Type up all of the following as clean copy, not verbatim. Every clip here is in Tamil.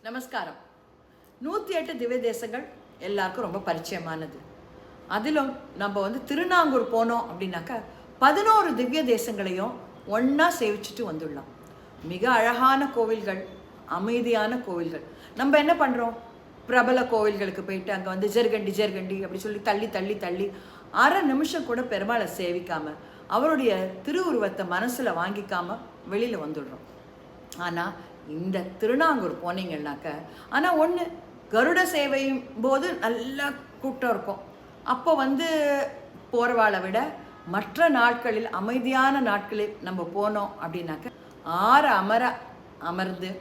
நமஸ்காரம். 108 திவ்ய தேசங்கள் எல்லாருக்கும் ரொம்ப பரிச்சயமானது. அதிலும் நம்ம திருநாங்கூர் போனோம் அப்படின்னாக்கா 11 திவ்ய தேசங்களையும் ஒன்றா சேவிச்சுட்டு வந்துடலாம். மிக அழகான கோவில்கள், அமைதியான கோவில்கள். நம்ம என்ன பண்ணுறோம், பிரபல கோவில்களுக்கு போயிட்டு அங்கே ஜெர்கண்டி ஜெர்கண்டி அப்படி சொல்லி தள்ளி தள்ளி தள்ளி அரை நிமிஷம் கூட பெருமாளை சேவிக்காமல் அவருடைய திருவுருவத்தை மனசில் வாங்கிக்காமல் வெளியில் வந்துடுறோம். ஆனால் இந்த திருநாங்கூர் போனீங்கன்னாக்க ஆனால் கருட சேவையும் போது நல்ல கூட்டம் இருக்கும். அப்போ போகிறவாளை விட மற்ற நாட்களில், அமைதியான நாட்களில் நம்ம போனோம் அப்படின்னாக்க அமர்ந்து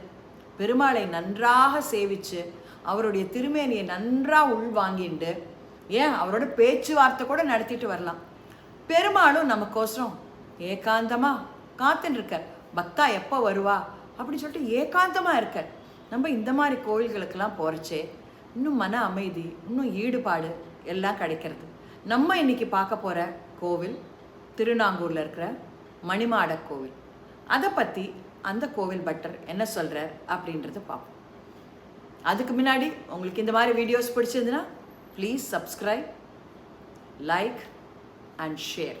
பெருமாளை நன்றாக சேவித்து அவருடைய திருமேனியை நன்றாக உள்வாங்கிட்டு ஏன் அவரோட பேச்சுவார்த்தை கூட நடத்திட்டு வரலாம். பெருமாளும் நமக்கோசரம் ஏகாந்தமாக காத்துன்னு இருக்கார். பக்தா எப்போ வருவா அப்படின்னு சொல்லிட்டு ஏகாந்தமாக இருக்கார். நம்ம இந்த மாதிரி கோவில்களுக்கெல்லாம் போகிறச்சே இன்னும் மன அமைதி, இன்னும் ஈடுபாடு எல்லாம் கிடைக்கிறது. நம்ம இன்னைக்கு பார்க்க போகிற கோவில் திருநாங்கூரில் இருக்கிற மணிமாட கோவில். அதை பற்றி அந்த கோவில் பட்டர் என்ன சொல்கிறார் அப்படின்றத பார்ப்போம். அதுக்கு முன்னாடி உங்களுக்கு இந்த மாதிரி வீடியோஸ் பிடிச்சிருந்துன்னா please subscribe, like and share.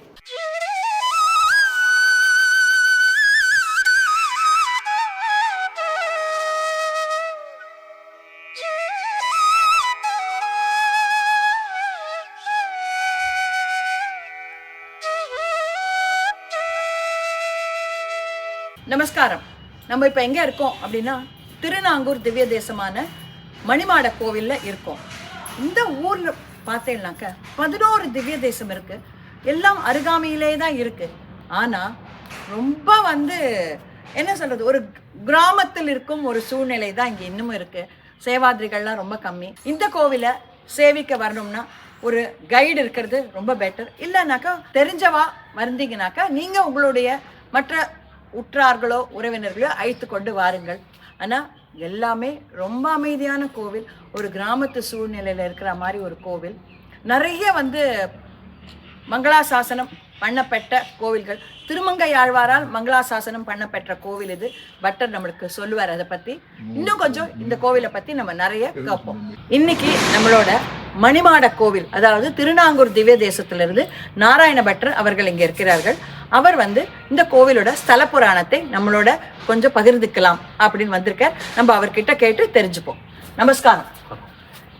நமஸ்காரம். நம்ம இப்போ எங்கே இருக்கோம் அப்படின்னா திருநாங்கூர் திவ்ய தேசமான மணிமாட கோவிலில் இருக்கோம். இந்த ஊரில் பார்த்தீங்கன்னாக்க 11 திவ்ய தேசம் இருக்குது. எல்லாம் அருகாமையிலே தான் இருக்குது. ஆனால் ரொம்ப என்ன சொல்கிறது, ஒரு கிராமத்தில் இருக்கும் ஒரு சூழ்நிலை தான் இங்கே இன்னமும் இருக்குது. சேவாதிரிகள்லாம் ரொம்ப கம்மி. இந்த கோவிலை சேவிக்க வரணும்னா ஒரு கைடு இருக்கிறது ரொம்ப பெட்டர். இல்லைனாக்கா தெரிஞ்சவா வந்தீங்கனாக்கா நீங்கள் உங்களுடைய மற்ற உற்றார்களோ உறவினர்களோ அழைத்து கொண்டு வாருங்கள். ஆனால் எல்லாமே ரொம்ப அமைதியான கோவில், ஒரு கிராமத்து சூழ்நிலையில் இருக்கிற மாதிரி ஒரு கோவில். நிறைய மங்களாசாசனம் பண்ணப்பட்ட கோவில்கள், திருமங்கையாழ்வாரால் மங்களாசாசனம் பண்ணப்பெற்ற கோவில் இது. பட்டர் நம்மளுக்கு சொல்லுவார். அதை பற்றி இன்னும் கொஞ்சம் இந்த கோவிலை பற்றி நம்ம நிறைய கேட்போம். இன்னைக்கு நம்மளோட மணிமாட கோவில், அதாவது திருநாங்கூர் திவ்ய தேசத்திலிருந்து நாராயண பட்டர் அவர்கள் இங்கே இருக்கிறார்கள். அவர் இந்த கோவிலோட ஸ்தல புராணத்தை நம்மளோட கொஞ்சம் பகிர்ந்துக்கலாம் அப்படின்னு வந்திருக்கார். நம்ம அவர்கிட்ட கேட்டு தெரிஞ்சுப்போம். நமஸ்காரம்.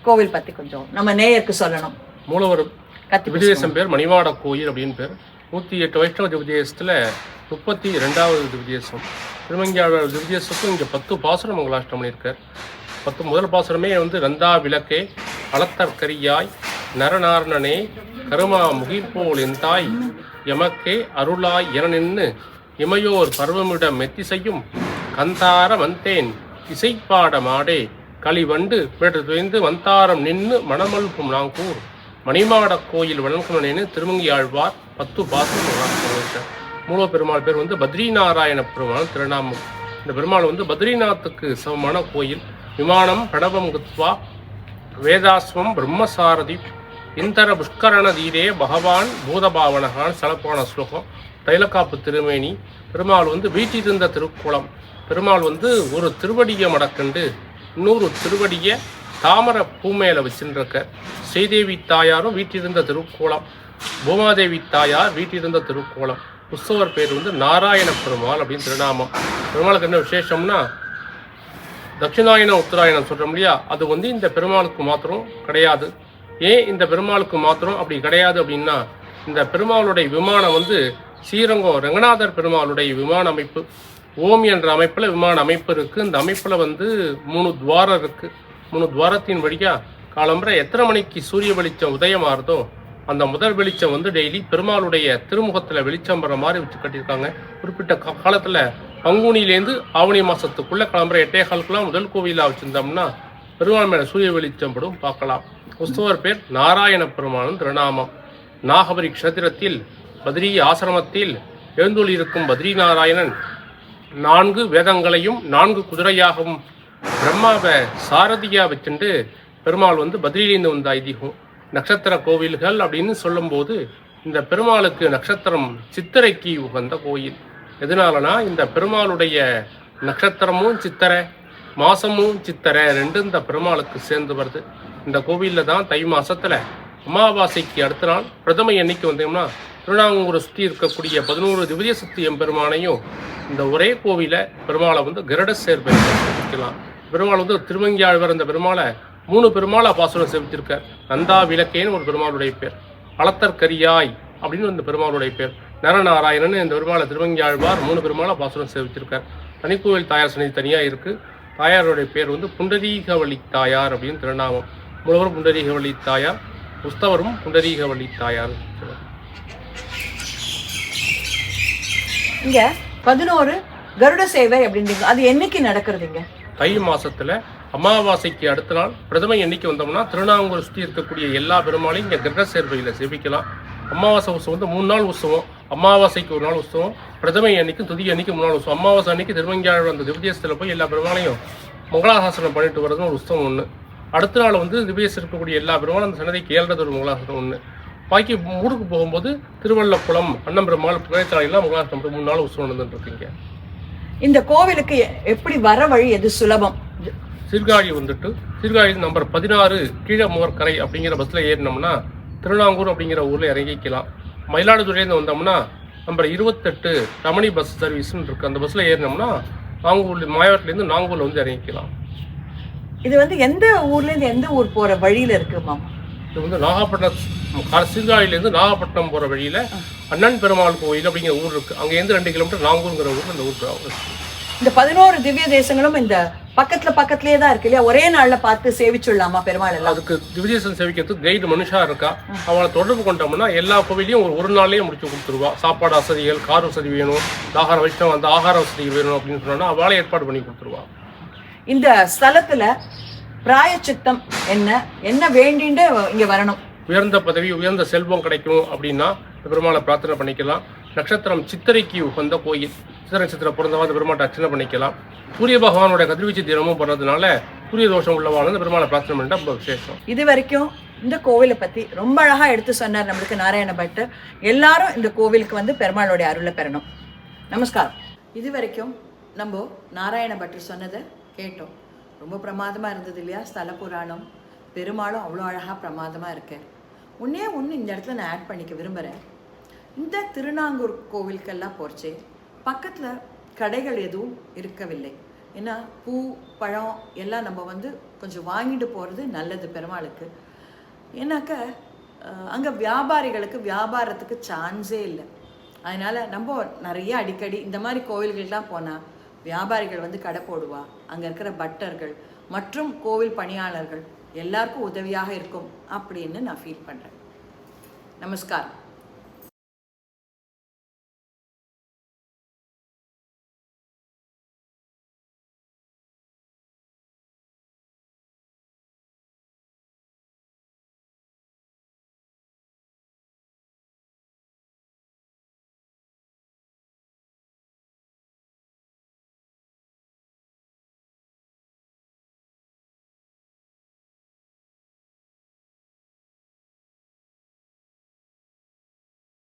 கோவில் பற்றி கொஞ்சம் நம்ம நேயருக்கு சொல்லணும். மூலவர் திவ்யதேசம் பேர் மணிமாட கோயில் அப்படின்னு பேர். 108 வைஷ்ணவ திவ்யதேசத்தில் 32வது திவ்யதேசம். திருமங்கியாழ்வார் திவ்யதேசத்துக்கும் இங்கே 10 பாசுரம் மங்களாஷ்டம் பண்ணியிருக்கார். 10 முதல் பாசுரமே ரந்தா விளக்கே அளத்தற்கரியாய் நரநாரணனே கருமா முகிப்போல் என் தாய் எமக்கே அருளாய் என நின்று இமையோர் பருவமிட மெத்திசையும் கந்தார வந்தேன் இசைப்பாட மாடே களிவண்டு பேற்று துய்ந்து வந்தாரம் நின்று மணமல்பும் நாங்கூர் மணிமாட கோயில் வழங்கமனேன்னு திருமங்கியாழ்வார் 10 பாசுரம். மூல பெருமாள் பேர் பத்ரிநாராயண பெருமாள் திருநாமம். இந்த பெருமாள் பத்ரிநாத்துக்கு சமமான கோயில். விமானம் பிரணவம் குத்வா வேதாஸ்வம் பிரம்மசாரதி இந்தர புஷ்கரண தீரே பகவான் பூதபாவனகான் சலப்பான ஸ்லோகம். தைலக்காப்பு திருமேனி. பெருமாள் வீட்டிருந்த திருக்குளம். பெருமாள் ஒரு திருவடியை மடக்கண்டு இன்னொரு திருவடியை தாமரை பூமேல வச்சுருக்க. ஸ்ரீதேவி தாயாரும் வீட்டிருந்த திருக்கோலம், பூமாதேவி தாயார் வீட்டிருந்த திருக்கோலம். உற்சவர் பேர் நாராயண பெருமாள் அப்படின்னு திருநாமம். பெருமாளுக்கு என்ன விசேஷம்னா தட்சிணாயனம் உத்தராயணம் சொல்கிறோம் இல்லையா, அது இந்த பெருமாளுக்கு மாத்திரம் கிடையாது. ஏன் இந்த பெருமாளுக்கு மாத்திரம் அப்படி கிடையாது அப்படின்னா, இந்த பெருமாளுடைய விமானம் ஸ்ரீரங்கம் ரங்கநாதர் பெருமாளுடைய விமான அமைப்பு. ஓம் என்ற அமைப்பில் விமான அமைப்பு இருக்குது. இந்த அமைப்பில் 3 துவாரம் இருக்குது. 3 துவாரத்தின் வழியாக காலம்பரை எத்தனை மணிக்கு சூரிய வெளிச்சம் உதயமாகிறதோ அந்த முதல் வெளிச்சம் டெய்லி பெருமாளுடைய திருமுகத்தில் வெளிச்சம் வர மாதிரி வச்சு கட்டியிருக்காங்க. குறிப்பிட்ட காலத்தில் பங்குனியிலேருந்து ஆவணி மாதத்துக்குள்ளே கிளம்புற 8:15 முதல் கோவிலாக வச்சுருந்தோம்னா பெருமாள் மேலே சூரிய வெளிச்சம் படும் பார்க்கலாம். உற்சவர் பேர் நாராயண பெருமாளும் திருநாமம். நாகபரி க்ஷேத்திரத்தில் பத்ரி ஆசிரமத்தில் எழுந்தொழியிருக்கும் பத்ரிநாராயணன் 4 வேதங்களையும் 4 குதிரையாகவும் பிரம்மாவை சாரதியாக வச்சுட்டு பெருமாள் பத்ரியிலேருந்து வந்த ஐதீகம். நட்சத்திர கோவில்கள் அப்படின்னு சொல்லும்போது இந்த பெருமாளுக்கு நட்சத்திரம் சித்திரைக்கு உகந்த கோயில். எதனாலனா இந்த பெருமாளுடைய நட்சத்திரமும் சித்திரை, மாசமும் சித்திரை ரெண்டும் இந்த பெருமாளுக்கு சேர்ந்து வருது. இந்த கோவிலில் தான் தை மாசத்துல அமாவாசைக்கு அடுத்த நாள் பிரதம எண்ணிக்கை வந்தோம்னா திருநாங்கூரை சுற்றி இருக்கக்கூடிய 11 திவ்ய சக்தி எம்பெருமானையும் இந்த ஒரே கோவில பெருமாளை வந்து கருட சேர்ப்பை சேவிக்கலாம். பெருமாள் வந்து திருமங்கியாழ்வார் அந்த பெருமாளை 3 பெருமாளை பாசுரம் சேவிச்சிருக்கார். நந்தா விளக்கேன்னு ஒரு பெருமாளுடைய பேர், அளத்தற்கரியாய் அப்படின்னு இந்த பெருமாளுடைய பேர், நரநாராயணன் இந்த பெருமாளை திருமங்கியாழ்வார் 3 பெருமாளை பாசுரம் சேவிச்சிருக்கார். தனிக்கோவில் தாயார் சன்னதி தனியாக இருக்குது. தாயாருடைய பேர் வந்து புண்டரீகவள்ளி தாயார் அப்படின்னு திருநாமம். மூலவரும் புண்டரீகவள்ளி தாயார், உஸ்தவரும் புண்டரீகவள்ளி தாயார். இங்க 11 கருட சேவை அப்படின்றீங்க, அது என்னைக்கு நடக்கிறதுங்க? தை மாசத்துல அமாவாசைக்கு அடுத்த நாள் பிரதம எண்ணிக்கை வந்தோம்னா திருநாங்கூரை சுற்றி இருக்கக்கூடிய எல்லா பெருமாளையும் இங்கே கருட சேர்வையில் சேவிக்கலாம். அமாவாசை உற்சவம் வந்து 3 நாள் உற்சவம். அமாவாசைக்கு 1 நாள் உற்சவம், பிரதம அன்னைக்கு துதி அன்னைக்கு 3 நாள் உற்சவம். அமாவாசை அன்னைக்கு திருமங்கியாழ்வார் அந்த திவ்யதேசத்தில் போய் எல்லா பெருமாளையும் மங்களாசாசனம் பண்ணிட்டு வர்றதுன்னு ஒரு உற்சவம் ஒன்று. அடுத்த நாள் வந்து திவ்யதேசத்தில் இருக்கக்கூடிய எல்லா பெருமாளும் அந்த சன்னதிக்கு ஏழ்றது ஒரு மங்களாசாசனம் ஒன்று. பாக்கி ஊருக்கு போகும்போது திருவள்ளக்குளம் அண்ணன் பெருமாள் புகைச்சாலையெல்லாம் மங்களாசாசனம் 3 நாள் உற்சவம் நடந்துட்டுருக்கீங்க. இந்த கோவிலுக்கு எப்படி வர வழி எது சுலபம்? சீர்காழி வந்துட்டு சீர்காழி நம்பர் 16 கீழ மூவர்கரை அப்படிங்கிற பஸ்ஸில் ஏறினோம்னா திருநாங்கூர் அப்படிங்கிற ஊரில் இறங்கிக்கலாம். மயிலாடுதுறையிலேருந்து வந்தோம்னா நம்பர் 28 ரமணி பஸ் சர்வீஸ்ன்னு இருக்குது. அந்த பஸ்ஸில் ஏறினோம்னா நாங்கூர் மாவட்டத்துலேருந்து நாங்கூரில் வந்து இறங்கிக்கலாம். இது வந்து எந்த ஊர்லேருந்து எந்த ஊர் போகிற வழியில் இருக்குது மாமா? இது வந்து நாகப்பட்டினம், சீர்காழியிலேருந்து நாகப்பட்டினம் போகிற வழியில் அண்ணன் பெருமாள் கோயில் அப்படிங்கிற ஊர் இருக்குது. அங்கேருந்து 2 கிலோமீட்டர் நாங்கூருங்கிற ஊரில் அந்த ஊர். இந்த 11 திவ்ய தேசங்களும் இந்த பக்கத்துலயே தான் இருக்கு இல்லையா? ஒரே நாள்ல பார்த்து சேவிச்சுடலாமா பெருமாள் எல்லாம்? அதுக்கு திவ்யதேசம் சேவிக்கிறதுக்கு கைடு மனுஷா இருக்கா, அவளை தொடர்பு கொண்டோம்னா எல்லா கோவிலையும் ஒரு நாள்லயே முடிச்சு கொடுத்துருவா. சாப்பாடு வசதிகள், கார் வசதி வேணும், ஆகார வைஷ்ணவம் அந்த ஆகார வசதிகள் வேணும் அப்படின்னு சொன்னா அவளை ஏற்பாடு பண்ணி கொடுத்துருவா. இந்த ஸ்தலத்துல பிராயச்சித்தம் என்ன வேண்டிட்டு இங்க வரணும்? உயர்ந்த பதவி, உயர்ந்த செல்வம் கிடைக்கும் அப்படின்னா பெருமாளை பிரார்த்தனை பண்ணிக்கலாம். நட்சத்திரம் சித்திரைக்கு உகந்த கோயில், சித்திரை நட்சத்திரம் பிறந்தவா அந்த பெருமாட்டை அர்ச்சனை பண்ணிக்கலாம். சூரிய பகவானோட கதிர்வீச்சு தினமும் போடுறதுனால சூரிய தோஷம் உள்ளவான அந்த பெருமாளை பிரார்த்தனை பண்ணிட்டா ரொம்ப விசேஷம். இது வரைக்கும் இந்த கோவிலை பத்தி ரொம்ப அழகா எடுத்து சொன்னார் நம்மளுக்கு நாராயண பட்டர். எல்லாரும் இந்த கோவிலுக்கு வந்து பெருமாளுடைய அருளை பெறணும். நமஸ்காரம். இது வரைக்கும் நம்ம நாராயண பட்டர் சொன்னதை கேட்டோம். ரொம்ப பிரமாதமாக இருந்தது இல்லையா? ஸ்தல புராணம், பெருமாளும் அவ்வளோ அழகாக பிரமாதமாக இருக்கு. ஒன்றே இந்த இடத்துல நான் ஆட் பண்ணிக்க விரும்புகிறேன். இந்த திருநாங்கூர் கோவிலுக்கெல்லாம் போச்சு பக்கத்தில் கடைகள் எதுவும் இருக்கவில்லை. ஏன்னா பூ பழம் எல்லாம் நம்ம வந்து கொஞ்சம் வாங்கிட்டு போகிறது நல்லது பெருமாளுக்கு. ஏன்னாக்க அங்கே வியாபாரிகளுக்கு வியாபாரத்துக்கு சான்ஸே இல்லை. அதனால் நம்ம நிறைய அடிக்கடி இந்த மாதிரி கோவில்கள்லாம் போனால் வியாபாரிகள் வந்து கடை போடுவா. அங்கே இருக்கிற பட்டர்கள் மற்றும் கோவில் பணியாளர்கள் எல்லாருக்கும் உதவியாக இருக்கும் அப்படின்னு நான் ஃபீல் பண்ணுறேன். நமஸ்காரம்.